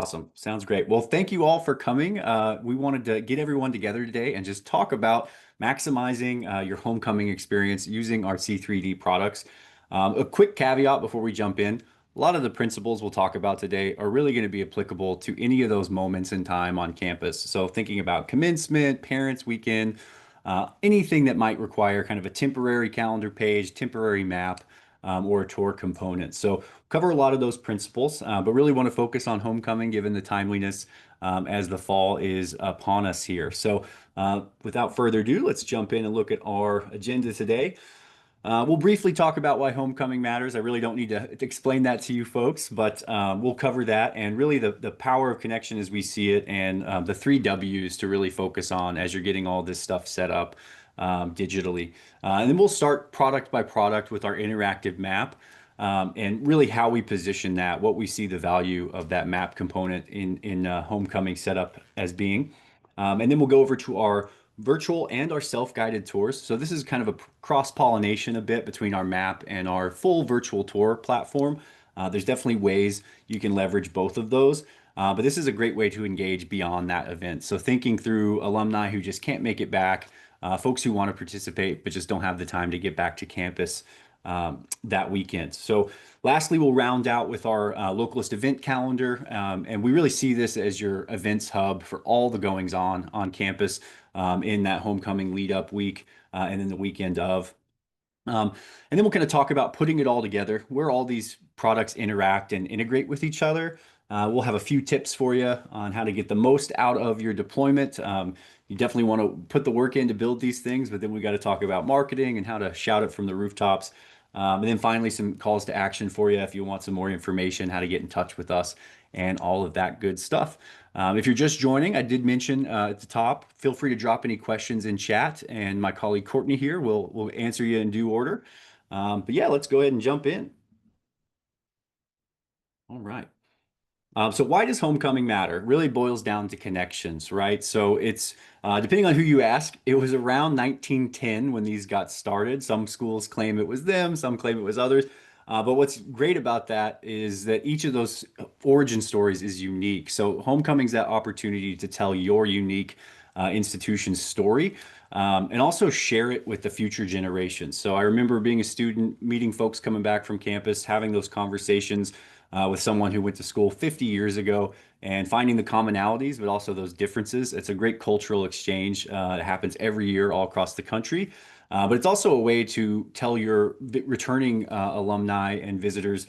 Awesome. Sounds great. Well, thank you all for coming. We wanted to get everyone together today and just talk about maximizing your homecoming experience using our C3D products. A quick caveat before we jump in. A lot of the principles we'll talk about today are really going to be applicable to any of those moments in time on campus. So thinking about commencement, parents' weekend, anything that might require kind of a temporary calendar page, temporary map, or a tour component. So cover a lot of those principles, but really want to focus on homecoming given the timeliness as the fall is upon us here. So without further ado, let's jump in and look at our agenda today. We'll briefly talk about why homecoming matters. I really don't need to explain that to you folks, but we'll cover that and really the power of connection as we see it and the three W's to really focus on as you're getting all this stuff set up digitally. And then we'll start product by product with our interactive map and really how we position that, what we see the value of that map component in homecoming setup as being. And then we'll go over to our virtual and our self-guided tours. So this is kind of a cross-pollination a bit between our map and our full virtual tour platform. There's definitely ways you can leverage both of those, but this is a great way to engage beyond that event. So thinking through alumni who just can't make it back, folks who want to participate but just don't have the time to get back to campus that weekend. So lastly, we'll round out with our Localist event calendar. And we really see this as your events hub for all the goings on campus in that homecoming lead up week and then the weekend of. And then we'll kind of talk about putting it all together, where all these products interact and integrate with each other. We'll have a few tips for you on how to get the most out of your deployment. You definitely want to put the work in to build these things, but then we got to talk about marketing and how to shout it from the rooftops. And then finally, some calls to action for you if you want some more information, how to get in touch with us, and all of that good stuff. If you're just joining, I did mention at the top, feel free to drop any questions in chat, and my colleague Courtney here will answer you in due order. But yeah, let's go ahead and jump in. All right. So why does homecoming matter? It really boils down to connections, right? So it's depending on who you ask, it was around 1910 when these got started. Some schools claim it was them, some claim it was others. But what's great about that is that each of those origin stories is unique. So homecoming's that opportunity to tell your unique institution's story. And also share it with the future generations. So I remember being a student, meeting folks coming back from campus, having those conversations with someone who went to school 50 years ago and finding the commonalities, but also those differences. It's a great cultural exchange. It happens every year all across the country. But it's also a way to tell your returning alumni and visitors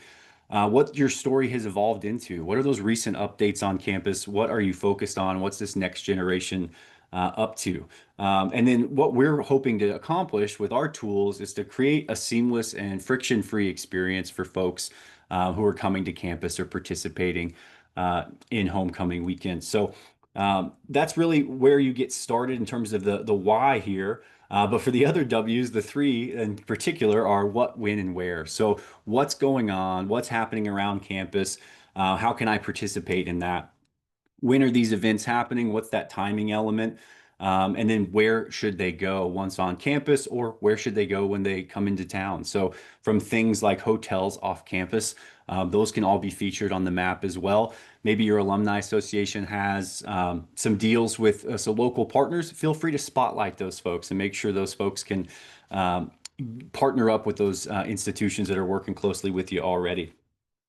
what your story has evolved into. What are those recent updates on campus? What are you focused on? What's this next generation up to? And then what we're hoping to accomplish with our tools is to create a seamless and friction-free experience for folks who are coming to campus or participating in homecoming weekend. So that's really where you get started in terms of the why here. But for the other W's, the three in particular are what, when, and where. So what's going on? What's happening around campus? How can I participate in that? When are these events happening? What's that timing element? And then where should they go once on campus, or where should they go when they come into town? So from things like hotels off campus, those can all be featured on the map as well. Maybe your alumni association has some deals with some local partners. Feel free to spotlight those folks and make sure those folks can partner up with those institutions that are working closely with you already.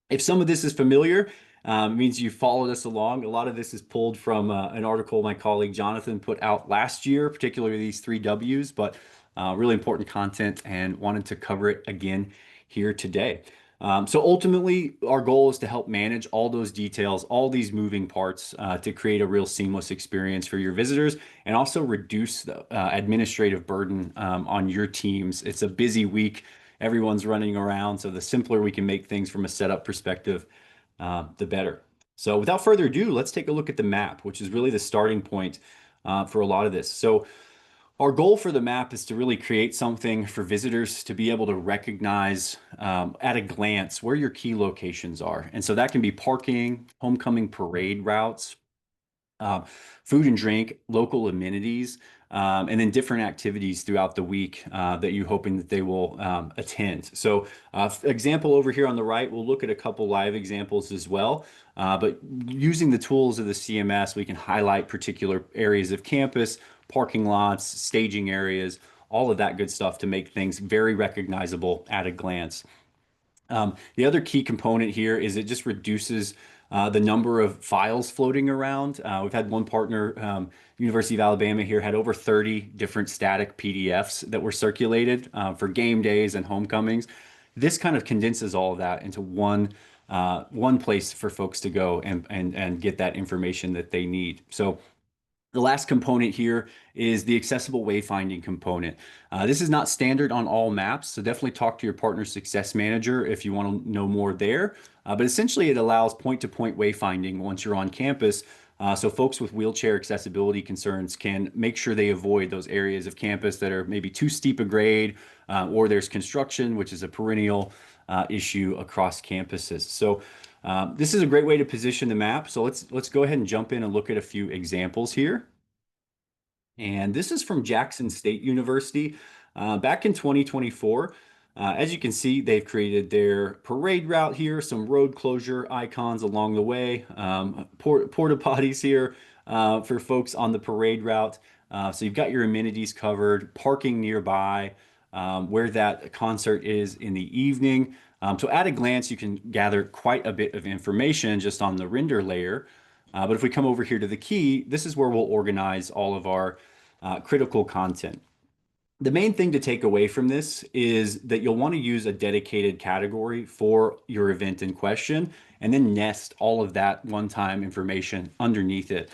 If some of this is familiar, it means you followed us along. A lot of this is pulled from an article my colleague Jonathan put out last year, particularly these three W's, but really important content and wanted to cover it again here today. So ultimately, our goal is to help manage all those details, all these moving parts to create a real seamless experience for your visitors and also reduce the administrative burden on your teams. It's a busy week. Everyone's running around. So the simpler we can make things from a setup perspective, the better. So without further ado, let's take a look at the map, which is really the starting point for a lot of this. So our goal for the map is to really create something for visitors to be able to recognize at a glance where your key locations are. And so that can be parking, homecoming parade routes, food and drink, local amenities, and then different activities throughout the week that you're hoping that they will attend. So, example over here on the right, we'll look at a couple live examples as well. But using the tools of the CMS, we can highlight particular areas of campus, parking lots, staging areas, all of that good stuff to make things very recognizable at a glance. The other key component here is it just reduces the number of files floating around. We've had one partner, University of Alabama here, had over 30 different static PDFs that were circulated for game days and homecomings. This kind of condenses all of that into one place for folks to go and get that information that they need. So the last component here is the accessible wayfinding component. This is not standard on all maps, so definitely talk to your partner success manager if you want to know more there. But essentially, it allows point-to-point wayfinding once you're on campus, so folks with wheelchair accessibility concerns can make sure they avoid those areas of campus that are maybe too steep a grade, or there's construction, which is a perennial issue across campuses. So this is a great way to position the map. So let's go ahead and jump in and look at a few examples here. And this is from Jackson State University back in 2024. As you can see, they've created their parade route here, some road closure icons along the way, porta potties here for folks on the parade route. So you've got your amenities covered, parking nearby, where that concert is in the evening. So at a glance, you can gather quite a bit of information just on the render layer. But if we come over here to the key, this is where we'll organize all of our critical content. The main thing to take away from this is that you'll want to use a dedicated category for your event in question and then nest all of that one-time information underneath it.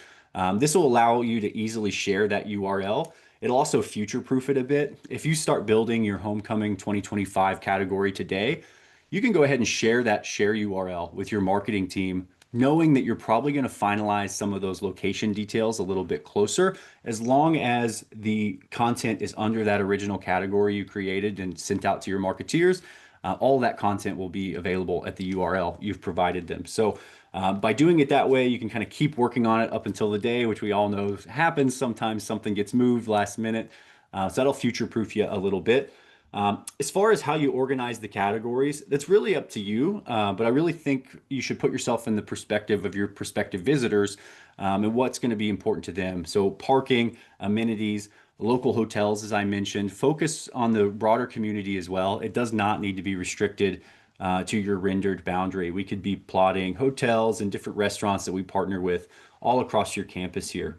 This will allow you to easily share that URL. It'll also future-proof it a bit. If you start building your Homecoming 2025 category today, you can go ahead and share that share URL with your marketing team, knowing that you're probably going to finalize some of those location details a little bit closer, as long as the content is under that original category you created and sent out to your marketeers. All that content will be available at the URL you've provided them. So by doing it that way, you can kind of keep working on it up until the day, which we all know happens. Sometimes something gets moved last minute. So that'll future-proof you a little bit. As far as how you organize the categories, that's really up to you. But I really think you should put yourself in the perspective of your prospective visitors and what's going to be important to them. So parking, amenities, local hotels, as I mentioned, focus on the broader community as well. It does not need to be restricted to your rendered boundary. We could be plotting hotels and different restaurants that we partner with all across your campus here.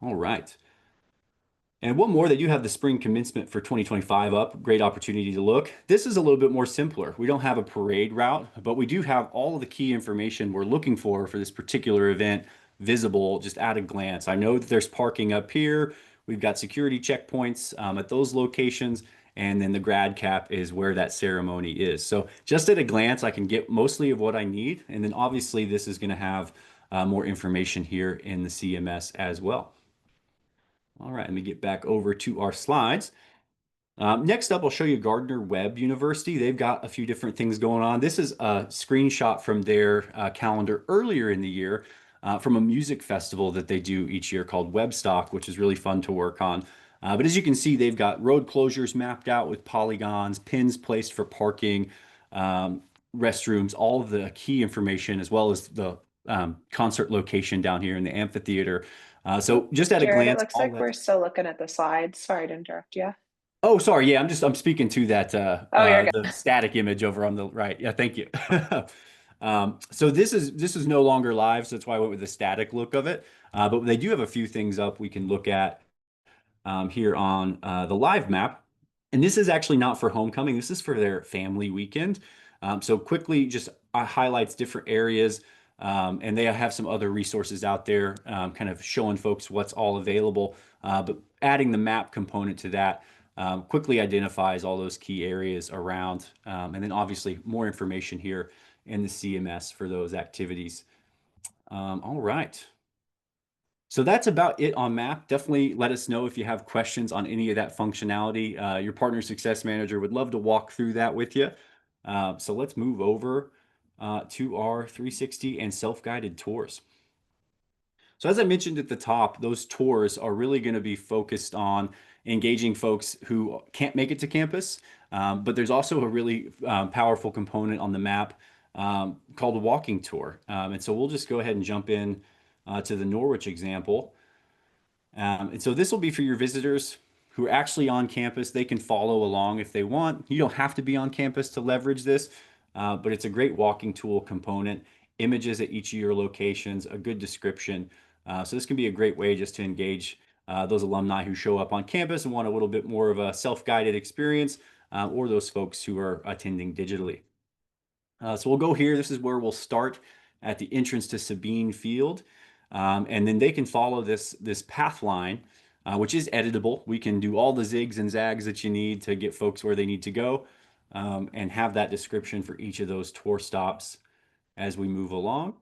All right. And one more that you have the spring commencement for 2025 up. Great opportunity to look. This is a little bit more simpler. We don't have a parade route, but we do have all of the key information we're looking for this particular event visible just at a glance. I know that there's parking up here. We've got security checkpoints at those locations. And then the grad cap is where that ceremony is. So just at a glance, I can get mostly of what I need. And then obviously this is going to have more information here in the CMS as well. All right, let me get back over to our slides. Next up, I'll show you Gardner Webb University. They've got a few different things going on. This is a screenshot from their calendar earlier in the year from a music festival that they do each year called Webstock, which is really fun to work on. But as you can see, they've got road closures mapped out with polygons, pins placed for parking, restrooms, all of the key information, as well as the concert location down here in the amphitheater. So just at a Jared, it glance, looks all like that. we're still looking at the slides. Sorry to interrupt you. Oh, sorry. Yeah, I'm speaking to that Oh, you're good. the static image over on the right. Yeah, thank you. So this is no longer live, so that's why I went with the static look of it. But they do have a few things up we can look at here on the live map. And this is actually not for homecoming. This is for their family weekend. So quickly just highlights different areas. And they have some other resources out there kind of showing folks what's all available. But adding the map component to that quickly identifies all those key areas around. And then obviously more information here in the CMS for those activities. All right. So that's about it on map. Definitely let us know if you have questions on any of that functionality. Your partner success manager would love to walk through that with you. So let's move over to our 360 and self-guided tours. So as I mentioned at the top, those tours are really going to be focused on engaging folks who can't make it to campus. But there's also a really powerful component on the map called a walking tour. And so we'll just go ahead and jump in to the Norwich example. And so this will be for your visitors who are actually on campus. They can follow along if they want. You don't have to be on campus to leverage this, but it's a great walking tool component. Images at each of your locations, a good description. So this can be a great way just to engage those alumni who show up on campus and want a little bit more of a self-guided experience, or those folks who are attending digitally. So we'll go here. This is where we'll start at the entrance to Sabine Field. And then they can follow this path line, which is editable. We can do all the zigs and zags that you need to get folks where they need to go, and have that description for each of those tour stops as we move along.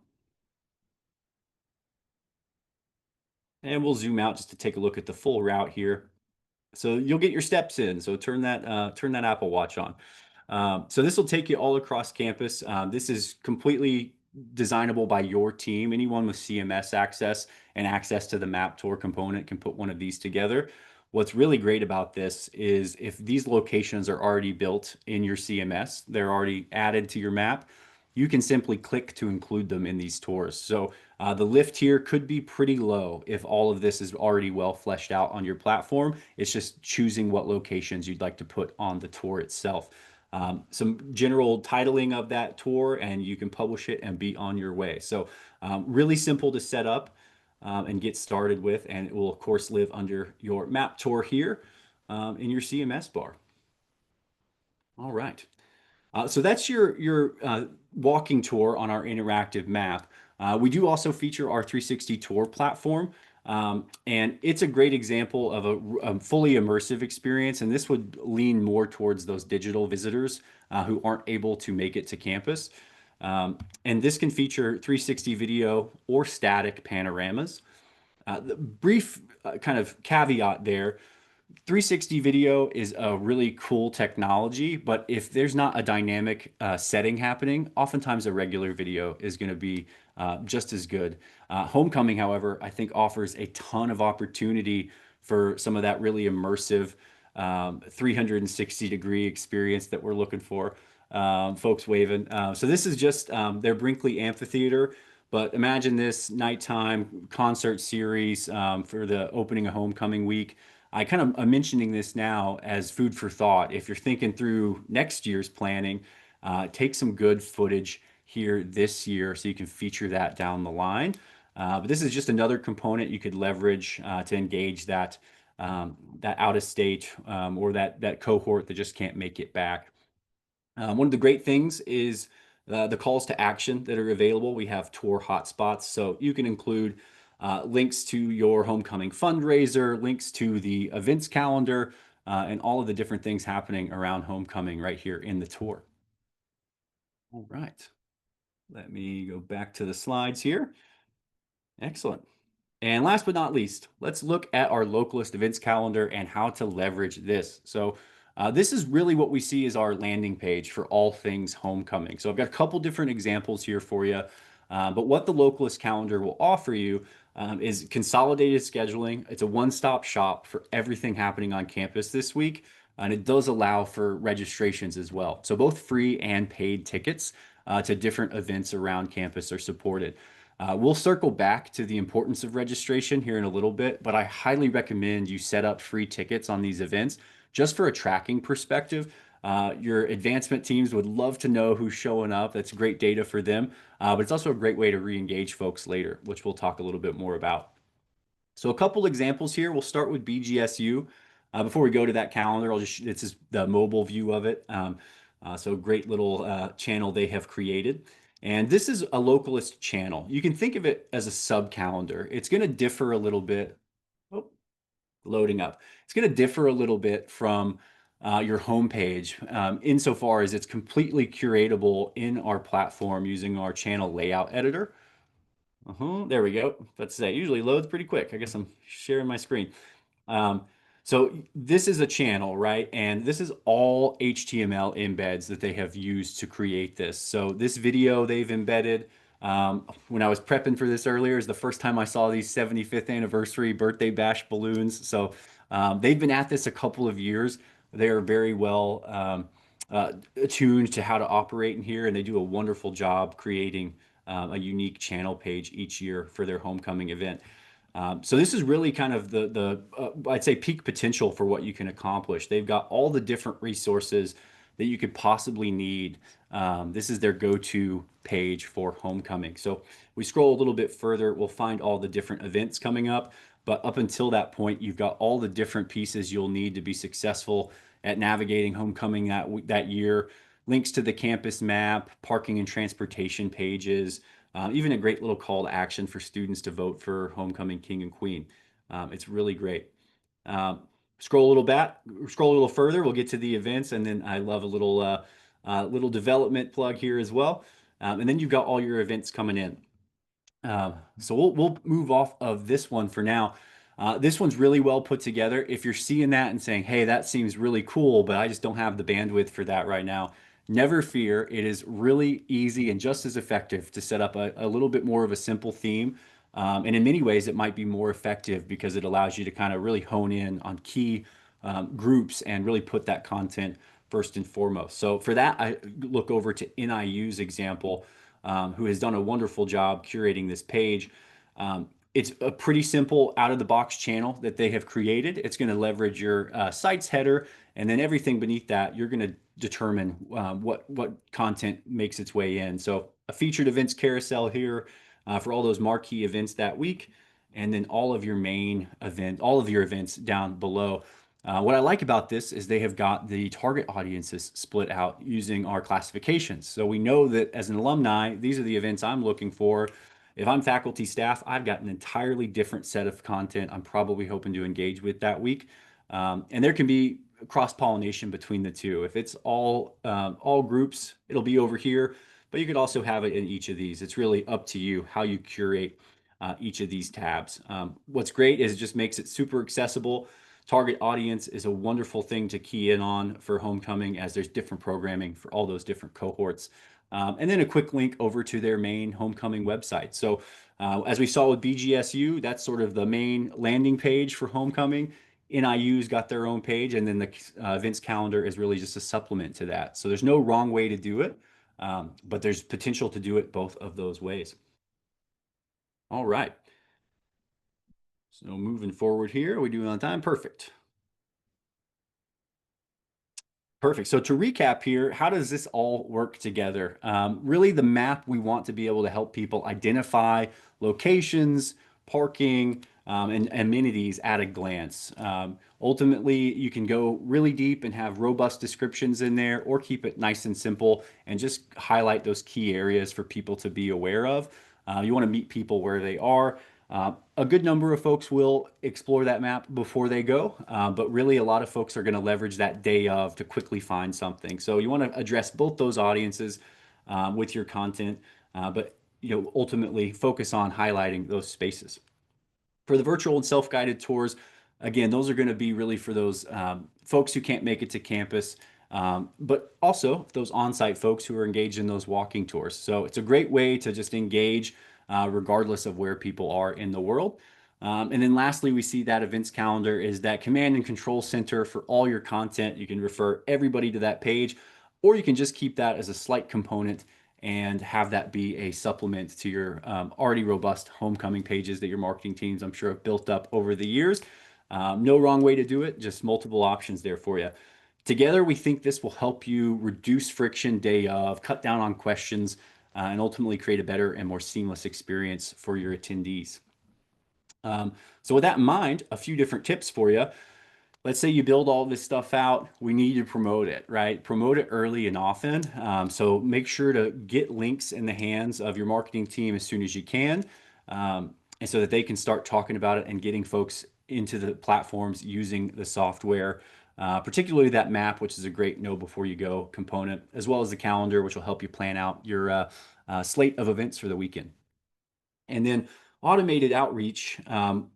And we'll zoom out just to take a look at the full route here. So you'll get your steps in. So turn that Apple Watch on. So this will take you all across campus. This is completely designable by your team. Anyone with CMS access and access to the map tour component can put one of these together. What's really great about this is if these locations are already built in your CMS, they're already added to your map, you can simply click to include them in these tours. So the lift here could be pretty low if all of this is already well fleshed out on your platform. It's just choosing what locations you'd like to put on the tour itself. Some general titling of that tour, and you can publish it and be on your way. So really simple to set up and get started with, and it will of course live under your map tour here in your CMS bar. All right. So that's your walking tour on our interactive map. We do also feature our 360 tour platform, and it's a great example of a fully immersive experience. And this would lean more towards those digital visitors who aren't able to make it to campus. And this can feature 360 video or static panoramas. The brief kind of caveat there: 360 video is a really cool technology, but if there's not a dynamic setting happening, oftentimes a regular video is going to be just as good. Homecoming, however, I think offers a ton of opportunity for some of that really immersive 360-degree experience that we're looking for. Folks waving. So this is just their Brinkley Amphitheater. But imagine this nighttime concert series for the opening of homecoming week. I'm mentioning this now as food for thought. If you're thinking through next year's planning, take some good footage here this year so you can feature that down the line. But this is just another component you could leverage to engage that out of state or that cohort that just can't make it back. One of the great things is the calls to action that are available. We have tour hotspots, so you can include links to your homecoming fundraiser, links to the events calendar, and all of the different things happening around homecoming right here in the tour. All right, let me go back to the slides here. Excellent. And last but not least, let's look at our Localist Events Calendar and how to leverage this. So this is really what we see as our landing page for all things homecoming. So I've got a couple different examples here for you. But what the Localist Calendar will offer you is consolidated scheduling. It's a one-stop shop for everything happening on campus this week. And it does allow for registrations as well. So both free and paid tickets to different events around campus are supported. We'll circle back to the importance of registration here in a little bit, but I highly recommend you set up free tickets on these events just for a tracking perspective. Your advancement teams would love to know who's showing up. That's great data for them, but it's also a great way to re-engage folks later, which we'll talk a little bit more about. So a couple examples here. We'll start with BGSU. Before we go to that calendar, this is the mobile view of it. So great little channel they have created. And this is a Localist channel. You can think of it as a sub calendar. It's going to differ a little bit. Oh, loading up. It's going to differ a little bit from your homepage insofar as it's completely curatable in our platform using our channel layout editor. There we go. Let's say it usually loads pretty quick. I guess I'm sharing my screen. Um, so this is a channel, right? And this is all HTML embeds that they have used to create this. So this video they've embedded, When I was prepping for this earlier, is the first time I saw these 75th anniversary birthday bash balloons. So they've been at this a couple of years. They are very well attuned to how to operate in here, and they do a wonderful job creating a unique channel page each year for their homecoming event. So this is really kind of the I'd say peak potential for what you can accomplish. They've got all the different resources that you could possibly need. This is their go-to page for homecoming. So we scroll a little bit further, we'll find all the different events coming up. But up until that point, you've got all the different pieces you'll need to be successful at navigating homecoming that year. Links to the campus map, parking and transportation pages, even a great little call to action for students to vote for homecoming king and queen. It's really great. Um, scroll a little further. We'll get to the events, and then I love a little development plug here as well. And then you've got all your events coming in. So we'll move off of this one for now. This one's really well put together. If you're seeing that and saying, "Hey, that seems really cool, but I just don't have the bandwidth for that right now," never fear. It is really easy and just as effective to set up a little bit more of a simple theme. And in many ways, it might be more effective because it allows you to kind of really hone in on key groups and really put that content first and foremost. So for that, I look over to NIU's example, who has done a wonderful job curating this page. It's a pretty simple out of the box channel that they have created. It's going to leverage your site's header, and then everything beneath that, you're going to determine what content makes its way in. So a featured events carousel here for all those marquee events that week, and then all of your main event, all of your events down below. What I like about this is they have got the target audiences split out using our classifications. So we know that as an alumni, these are the events I'm looking for. If I'm faculty staff, I've got an entirely different set of content I'm probably hoping to engage with that week. And there can be cross-pollination between the two. If it's all groups, it'll be over here, but you could also have it in each of these. It's really up to you how you curate each of these tabs. What's great is it just makes it super accessible. Target audience is a wonderful thing to key in on for homecoming, as there's different programming for all those different cohorts. And then a quick link over to their main homecoming website. So as we saw with BGSU, that's sort of the main landing page for homecoming. NIU's got their own page, and then the events calendar is really just a supplement to that. So there's no wrong way to do it, but there's potential to do it both of those ways. All right. So moving forward here, are we doing on time? Perfect. Perfect. So to recap here, how does this all work together? Really, the map, we want to be able to help people identify locations, parking, and amenities at a glance. Ultimately, you can go really deep and have robust descriptions in there, or keep it nice and simple and just highlight those key areas for people to be aware of. You want to meet people where they are. A good number of folks will explore that map before they go, but really a lot of folks are going to leverage that day of to quickly find something. So you want to address both those audiences with your content, but ultimately focus on highlighting those spaces. For the virtual and self-guided tours, again, those are going to be really for those folks who can't make it to campus, but also those on-site folks who are engaged in those walking tours. So it's a great way to just engage regardless of where people are in the world. And then lastly, we see that events calendar is that command and control center for all your content. You can refer everybody to that page, or you can just keep that as a slight component and have that be a supplement to your already robust homecoming pages that your marketing teams, I'm sure, have built up over the years. No wrong way to do it, just multiple options there for you. Together, we think this will help you reduce friction day of, cut down on questions, and ultimately create a better and more seamless experience for your attendees. So with that in mind, a few different tips for you. Let's say you build all this stuff out, we need to promote it, right? Promote it early and often. So make sure to get links in the hands of your marketing team as soon as you can, and so that they can start talking about it and getting folks into the platforms using the software, particularly that map, which is a great know before you go component, as well as the calendar, which will help you plan out your slate of events for the weekend. And then automated outreach,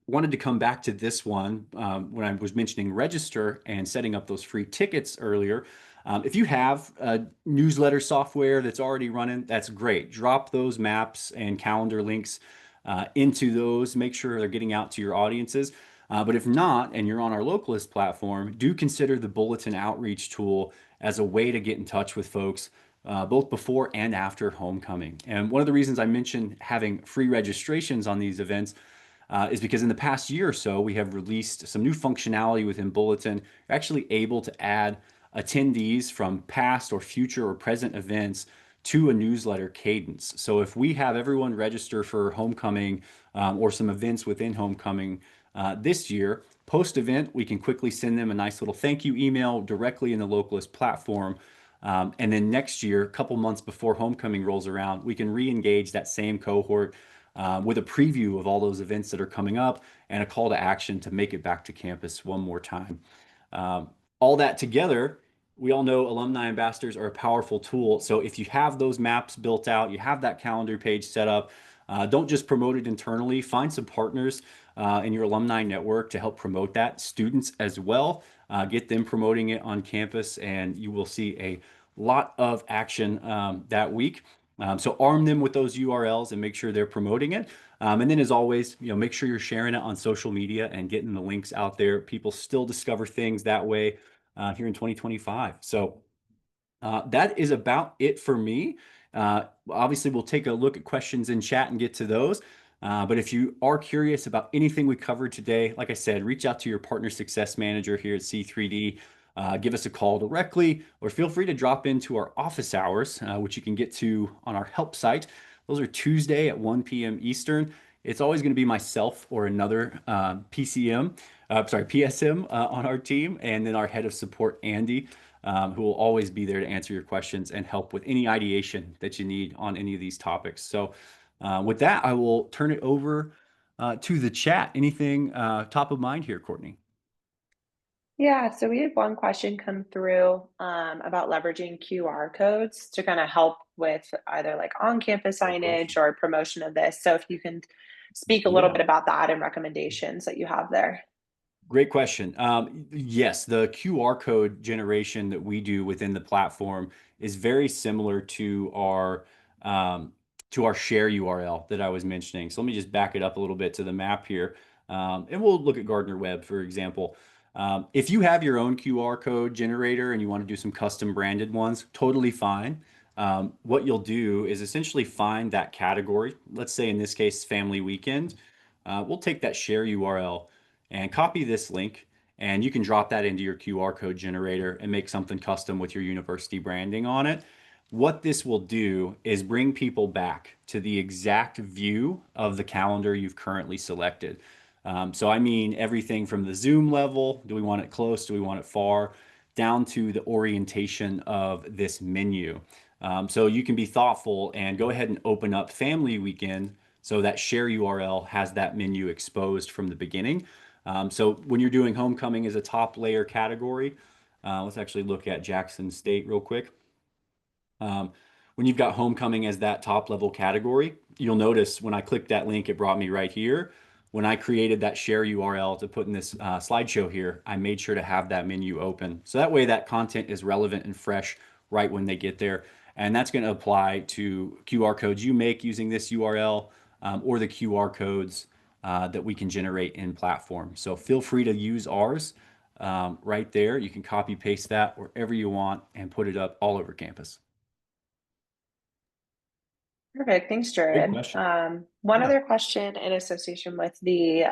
wanted to come back to this one when I was mentioning register and setting up those free tickets earlier. If you have a newsletter software that's already running, that's great. Drop those maps and calendar links into those. Make sure they're getting out to your audiences. But if not, and you're on our Localist platform, do consider the bulletin outreach tool as a way to get in touch with folks both before and after homecoming. And one of the reasons I mentioned having free registrations on these events is because in the past year or so, we have released some new functionality within Bulletin. You're actually able to add attendees from past or future or present events to a newsletter cadence. So if we have everyone register for homecoming or some events within homecoming this year, post event, we can quickly send them a nice little thank you email directly in the Localist platform. And then next year, a couple months before homecoming rolls around, we can re-engage that same cohort with a preview of all those events that are coming up and a call to action to make it back to campus one more time. All that together, we all know alumni ambassadors are a powerful tool. So if you have those maps built out, you have that calendar page set up, don't just promote it internally. Find some partners in your alumni network to help promote that. Students as well. Get them promoting it on campus, and you will see a lot of action that week. So arm them with those URLs and make sure they're promoting it. And then, as always, make sure you're sharing it on social media and getting the links out there. People still discover things that way here in 2025. So that is about it for me. Obviously, we'll take a look at questions in chat and get to those. But if you are curious about anything we covered today, like I said, reach out to your partner success manager here at C3D. Give us a call directly, or feel free to drop into our office hours, which you can get to on our help site. Those are Tuesday at 1 p.m. Eastern. It's always going to be myself or another PSM on our team, and then our head of support, Andy, who will always be there to answer your questions and help with any ideation that you need on any of these topics. So, with that, I will turn it over to the chat. Anything top of mind here, Courtney? Yeah, so we had one question come through about leveraging QR codes to kind of help with either like on-campus Great signage question. or promotion of this. So if you can speak a little Yeah. bit about that and recommendations that you have there. Great question. Yes, the QR code generation that we do within the platform is very similar to our share URL that I was mentioning. So let me just back it up a little bit to the map here, and we'll look at Gardner Web, for example. If you have your own QR code generator and you want to do some custom branded ones, totally fine. What you'll do is essentially find that category. Let's say in this case, family weekend. We'll take that share URL and copy this link, and you can drop that into your QR code generator and make something custom with your university branding on it. What this will do is bring people back to the exact view of the calendar you've currently selected. So I mean everything from the zoom level, do we want it close, do we want it far, down to the orientation of this menu. So you can be thoughtful and go ahead and open up Family Weekend so that share URL has that menu exposed from the beginning. So when you're doing homecoming as a top layer category, let's actually look at Jackson State real quick. When you've got homecoming as that top level category, you'll notice when I clicked that link, it brought me right here. When I created that share URL to put in this slideshow here, I made sure to have that menu open. So that way that content is relevant and fresh right when they get there. And that's going to apply to QR codes you make using this URL or the QR codes that we can generate in platform. So feel free to use ours right there. You can copy paste that wherever you want and put it up all over campus. Perfect. Thanks, Great Jared. question. One Yeah. other question in association with the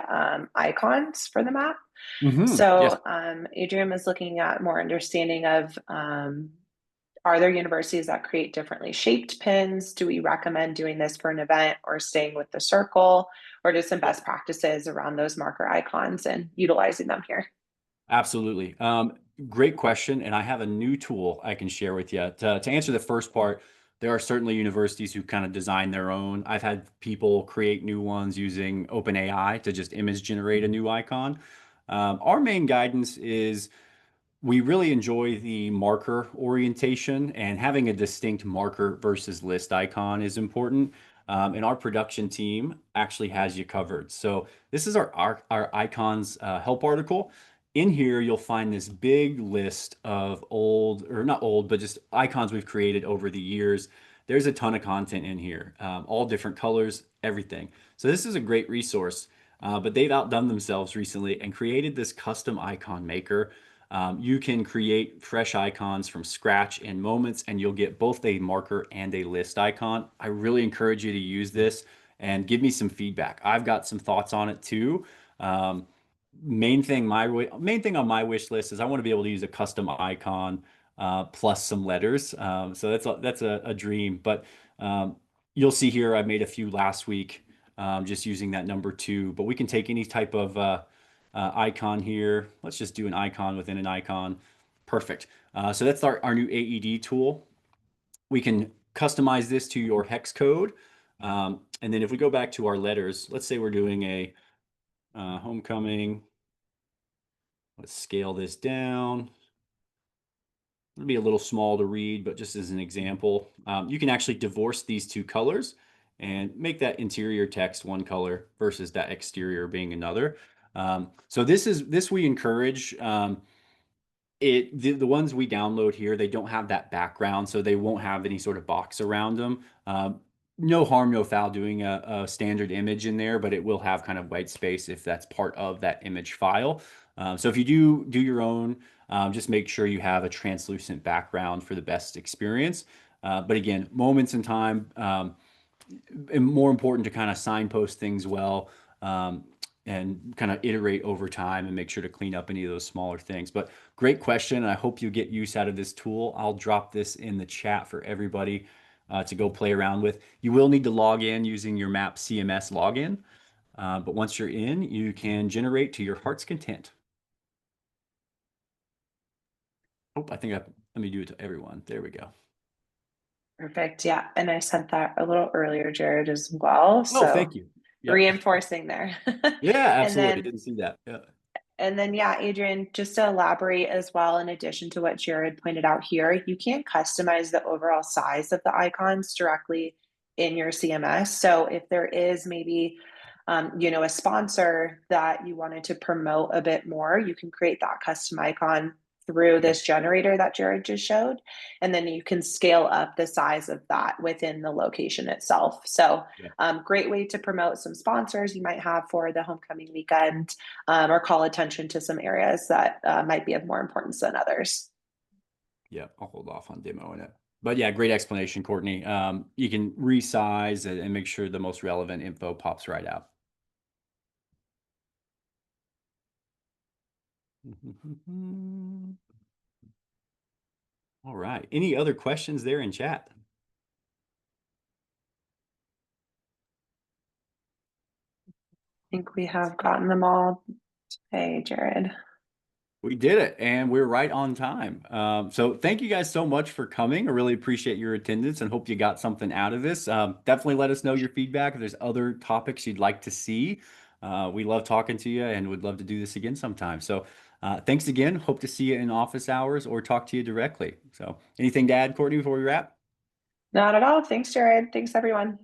icons for the map. Yes, So Adrian was looking at more understanding of are there universities that create differently shaped pins? Do we recommend doing this for an event or staying with the circle, or just some yeah, best practices around those marker icons and utilizing them here? absolutely. Great question. And I have a new tool I can share with you. To answer the first part, there are certainly universities who kind of design their own. I've had people create new ones using OpenAI to just image generate a new icon. Our main guidance is we really enjoy the marker orientation, and having a distinct marker versus list icon is important. And our production team actually has you covered. So this is our icons help article. In here, you'll find this big list of old, or not old, but just icons we've created over the years. There's a ton of content in here, all different colors, everything. So this is a great resource, but they've outdone themselves recently and created this custom icon maker. You can create fresh icons from scratch in moments, and you'll get both a marker and a list icon. I really encourage you to use this and give me some feedback. I've got some thoughts on it too. Um, main thing on my wish list is I want to be able to use a custom icon plus some letters. So that's a dream. But um, you'll see here I made a few last week just using that number two. But we can take any type of icon here. Let's just do an icon within an icon. Perfect. So that's our new AED tool. We can customize this to your hex code. And then if we go back to our letters, let's say we're doing a homecoming. Let's scale this down. It'll be a little small to read, but just as an example, you can actually divorce these two colors and make that interior text one color versus that exterior being another. So this we encourage. The ones we download here, they don't have that background, so they won't have any sort of box around them. No harm, no foul doing a standard image in there, but it will have kind of white space if that's part of that image file. So if you do your own, just make sure you have a translucent background for the best experience. But again, moments in time, and more important to kind of signpost things well, and kind of iterate over time and make sure to clean up any of those smaller things. But great question. I hope you get use out of this tool. I'll drop this in the chat for everybody to go play around with. You will need to log in using your Map CMS login. But once you're in, you can generate to your heart's content. Oh, let me do it to everyone. There we go. Perfect. Yeah. And I sent that a little earlier, Jared, as well. Oh, So thank you. Yep. reinforcing there. Yeah, And absolutely. then Didn't see that. Yeah. yeah, Adrian, just to elaborate as well, in addition to what Jared pointed out here, you can't customize the overall size of the icons directly in your CMS. So if there is maybe, a sponsor that you wanted to promote a bit more, you can create that custom icon through Okay. this generator that Jared just showed. And then you can scale up the size of that within the location itself. So Yeah. great way to promote some sponsors you might have for the homecoming weekend, or call attention to some areas that might be of more importance than others. Yeah, I'll hold off on demoing it. But yeah, great explanation, Courtney. You can resize it and make sure the most relevant info pops right out. All right. Any other questions there in chat? I think we have gotten them all. Hey, Jared. We did it, and we're right on time. So thank you guys so much for coming. I really appreciate your attendance and hope you got something out of this. Definitely let us know your feedback if there's other topics you'd like to see. We love talking to you and would love to do this again sometime. So thanks again. Hope to see you in office hours or talk to you directly. So anything to add, Courtney, before we wrap? Not at all. Thanks, Jared. Thanks, everyone.